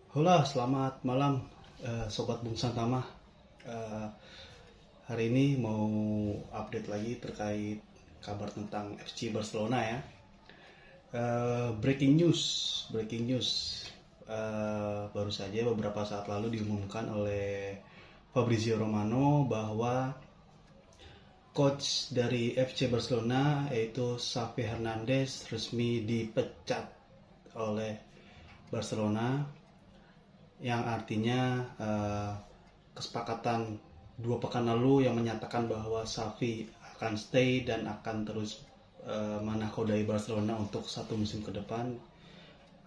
Halo, selamat malam Sobat Bung Santama. Eh, Hari ini mau update lagi terkait kabar tentang FC Barcelona ya. Breaking news. Baru saja beberapa saat lalu diumumkan oleh Fabrizio Romano bahwa coach dari FC Barcelona yaitu Xavi Hernandez resmi dipecat oleh Barcelona, yang artinya kesepakatan 2 pekan lalu yang menyatakan bahwa Xavi akan stay dan akan terus menakodai Barcelona untuk 1 musim ke depan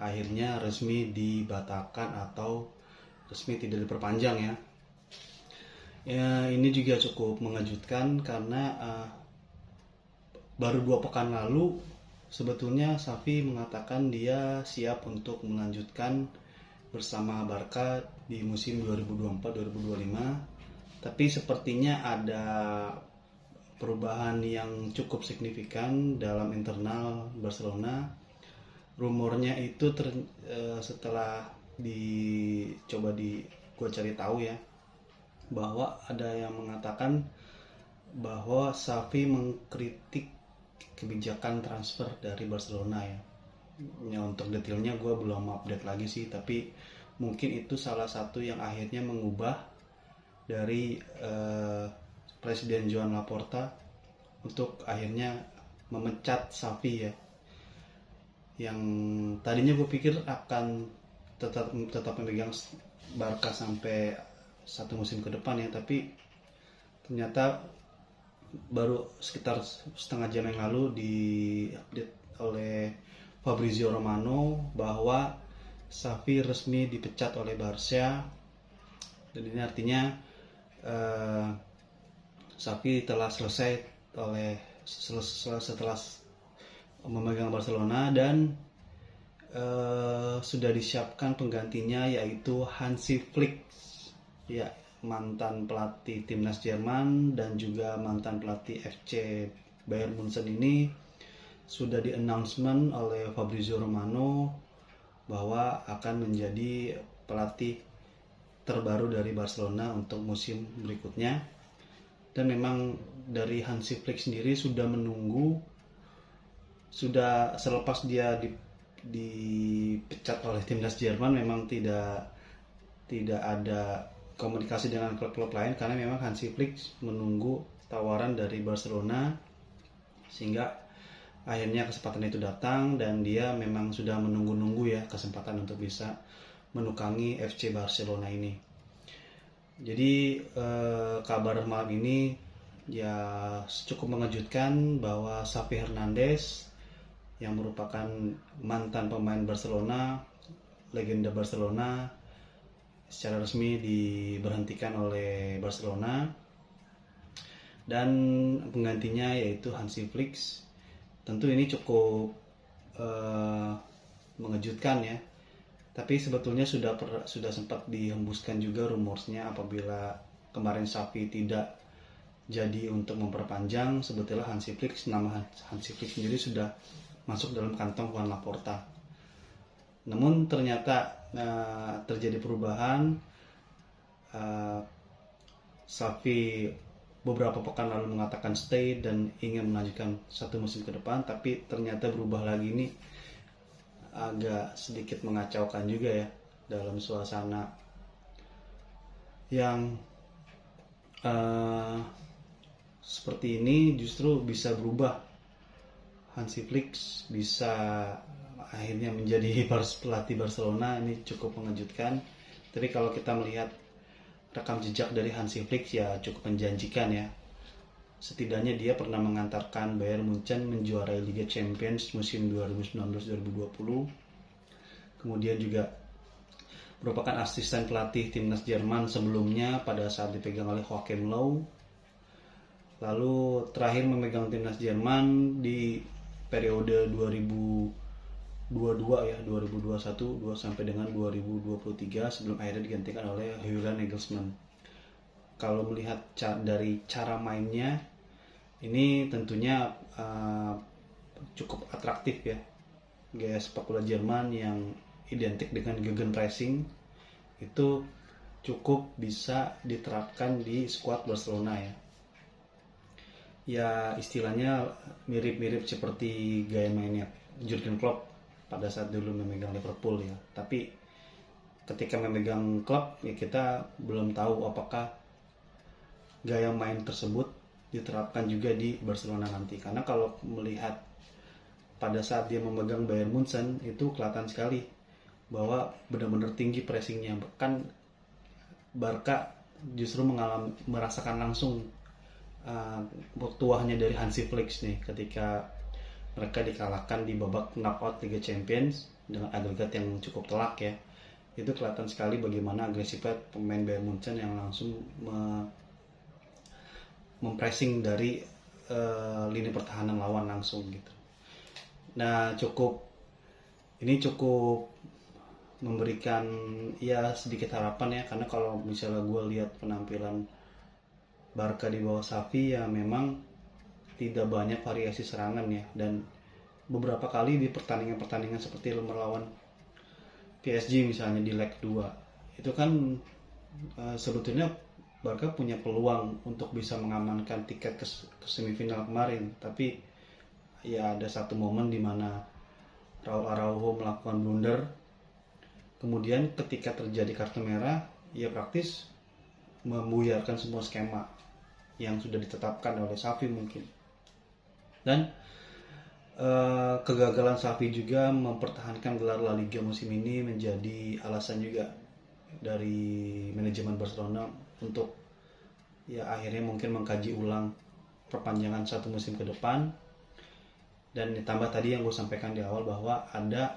akhirnya resmi dibatalkan atau resmi tidak diperpanjang ya. Ini juga cukup mengejutkan karena baru 2 pekan lalu sebetulnya Xavi mengatakan dia siap untuk melanjutkan bersama Barca di musim 2024-2025, tapi sepertinya ada perubahan yang cukup signifikan dalam internal Barcelona. Rumornya itu setelah gue cari tahu ya, bahwa ada yang mengatakan bahwa Xavi mengkritik kebijakan transfer dari Barcelona ya. Untuk detailnya gue belum update lagi sih, tapi mungkin itu salah satu yang akhirnya mengubah dari Presiden Joan Laporta untuk akhirnya memecat Xavi ya, yang tadinya gue pikir akan tetap memegang Barca sampai 1 musim ke depan ya, tapi ternyata baru sekitar setengah jam yang lalu diupdate oleh Fabrizio Romano bahwa Xavi resmi dipecat oleh Barca, dan ini artinya Xavi telah selesai setelah memegang Barcelona, dan sudah disiapkan penggantinya yaitu Hansi Flick ya, mantan pelatih timnas Jerman dan juga mantan pelatih FC Bayern Munchen. Ini sudah di-announcement oleh Fabrizio Romano bahwa akan menjadi pelatih terbaru dari Barcelona untuk musim berikutnya. Dan memang dari Hansi Flick sendiri sudah menunggu, sudah selepas dia dipecat oleh timnas Jerman, memang tidak ada komunikasi dengan klub-klub lain karena memang Hansi Flick menunggu tawaran dari Barcelona, sehingga akhirnya kesempatan itu datang dan dia memang sudah menunggu-nunggu ya kesempatan untuk bisa menukangi FC Barcelona ini. Jadi kabar malam ini ya cukup mengejutkan bahwa Xavi Hernandez yang merupakan mantan pemain Barcelona, legenda Barcelona, secara resmi diberhentikan oleh Barcelona, dan penggantinya yaitu Hansi Flick. Tentu ini cukup mengejutkan ya, tapi sebetulnya sudah sempat dihembuskan juga rumorsnya apabila kemarin Xavi tidak jadi untuk memperpanjang, sebetulnya nama Hansi Flick sendiri sudah masuk dalam kantong Juan Laporta. Namun ternyata terjadi perubahan. Xavi beberapa pekan lalu mengatakan stay dan ingin melanjutkan 1 musim ke depan, tapi ternyata berubah lagi. Ini agak sedikit mengacaukan juga ya, dalam suasana yang seperti ini justru bisa berubah. Hansi Flick bisa akhirnya menjadi pelatih Barcelona. Ini cukup mengejutkan, tapi kalau kita melihat rekam jejak dari Hansi Flick ya cukup menjanjikan ya. Setidaknya dia pernah mengantarkan Bayern Munchen menjuarai Liga Champions musim 2019-2020. Kemudian juga merupakan asisten pelatih timnas Jerman sebelumnya pada saat dipegang oleh Joachim Löw. Lalu terakhir memegang timnas Jerman di periode 2022 ya, 2021 sampai dengan 2023 sebelum akhirnya digantikan oleh Julian Nagelsmann. Kalau melihat dari cara mainnya, ini tentunya cukup atraktif ya, gaya sepak bola Jerman yang identik dengan gegenpressing, itu cukup bisa diterapkan di skuad Barcelona ya. Ya istilahnya mirip-mirip seperti gaya mainnya Jurgen Klopp pada saat dulu memegang Liverpool ya. Tapi ketika memegang klub ya kita belum tahu apakah gaya main tersebut diterapkan juga di Barcelona nanti. Karena kalau melihat pada saat dia memegang Bayern Munchen itu kelihatan sekali bahwa benar-benar tinggi pressingnya. Bahkan Barca justru merasakan langsung tuahnya dari Hansi Flick nih ketika mereka dikalahkan di babak knockout Liga Champions dengan agregat yang cukup telak ya. Itu kelihatan sekali bagaimana agresifnya pemain Bayern Munchen yang langsung mempressing dari lini pertahanan lawan langsung gitu. Nah ini cukup memberikan ya sedikit harapan ya, karena kalau misalnya gue lihat penampilan Barca di bawah Xavi ya memang tidak banyak variasi serangan ya, dan beberapa kali di pertandingan-pertandingan seperti melawan PSG misalnya di leg 2 itu kan sebetulnya Barca punya peluang untuk bisa mengamankan tiket ke semifinal kemarin, tapi ya ada satu momen di mana Raul Araujo melakukan blunder, kemudian ketika terjadi kartu merah ya praktis membuyarkan semua skema yang sudah ditetapkan oleh Xavi mungkin. Dan kegagalan Xavi juga mempertahankan gelar La Liga musim ini menjadi alasan juga dari manajemen Barcelona untuk ya akhirnya mungkin mengkaji ulang perpanjangan satu musim ke depan. Dan ditambah tadi yang gue sampaikan di awal bahwa ada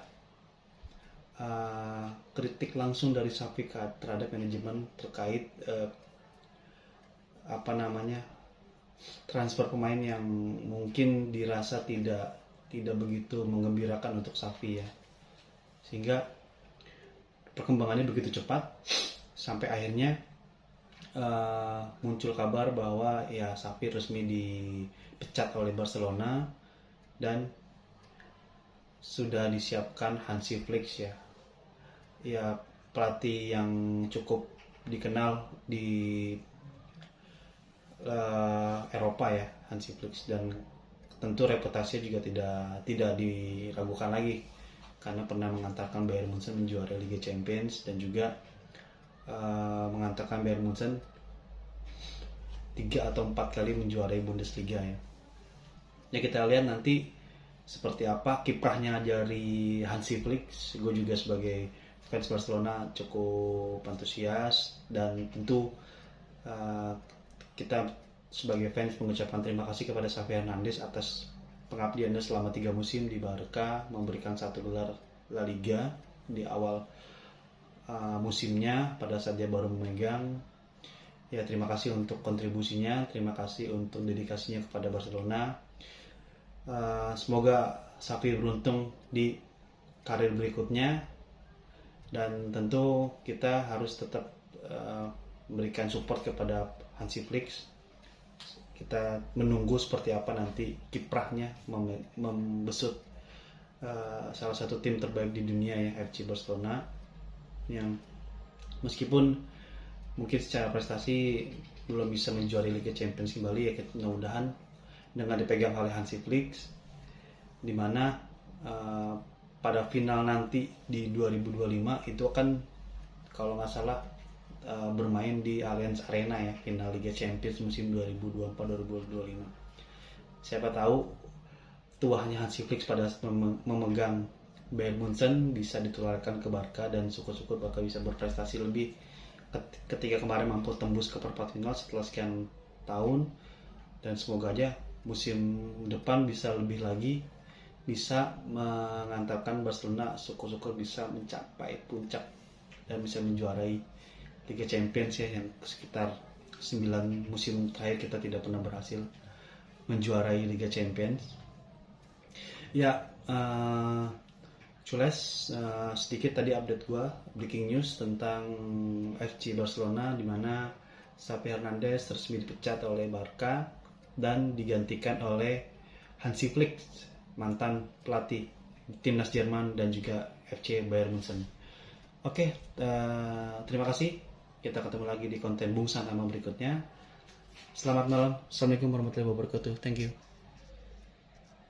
kritik langsung dari Xavi terhadap manajemen terkait transfer pemain yang mungkin dirasa tidak begitu menggembirakan untuk Xavi ya, sehingga perkembangannya begitu cepat sampai akhirnya muncul kabar bahwa ya Xavi resmi dipecat oleh Barcelona dan sudah disiapkan Hansi Flick ya pelatih yang cukup dikenal di Eropa ya, Hansi Flick, dan tentu reputasinya juga tidak diragukan lagi karena pernah mengantarkan Bayern Munchen menjuarai Liga Champions dan juga mengantarkan Bayern Munchen 3 atau 4 kali menjuarai Bundesliga ya. Ya kita lihat nanti seperti apa kiprahnya dari Hansi Flick. Gue juga sebagai fans Barcelona cukup antusias, dan tentu kita sebagai fans mengucapkan terima kasih kepada Xavi Hernandez atas pengabdiannya selama 3 musim di Barca, memberikan 1 gelar La Liga di awal musimnya pada saat dia baru memegang. Ya terima kasih untuk kontribusinya, terima kasih untuk dedikasinya kepada Barcelona. Semoga Xavi beruntung di karir berikutnya, dan tentu kita harus tetap memberikan support kepada Hansi Flick. Kita menunggu seperti apa nanti kiprahnya membesut salah satu tim terbaik di dunia ya, FC Barcelona, yang meskipun mungkin secara prestasi belum bisa menjuari Liga Champions kembali ya, mudah-mudahan dengan dipegang oleh Hansi Flick, dimana pada final nanti di 2025 itu akan kalau nggak salah bermain di Allianz Arena ya, final Liga Champions musim 2024-2025. Siapa tahu tuahnya Hansi Flick pada saat memegang Bayern Munchen bisa ditularkan ke Barca, dan syukur-syukur Barca bisa berprestasi lebih ketika kemarin mampu tembus ke perempat final setelah sekian tahun. Dan semoga aja musim depan bisa lebih lagi, bisa mengantarkan Barcelona syukur-syukur bisa mencapai puncak dan bisa menjuarai Liga Champions ya, yang sekitar 9 musim terakhir kita tidak pernah berhasil menjuarai Liga Champions. Ya, Cules, sedikit tadi update gua, breaking news tentang FC Barcelona, di mana Xavi Hernandez resmi dipecat oleh Barca dan digantikan oleh Hansi Flick, mantan pelatih timnas Jerman dan juga FC Bayern Munchen. Oke, terima kasih. Kita ketemu lagi di konten Bung Sanama berikutnya. Selamat malam. Assalamualaikum warahmatullahi wabarakatuh. Thank you.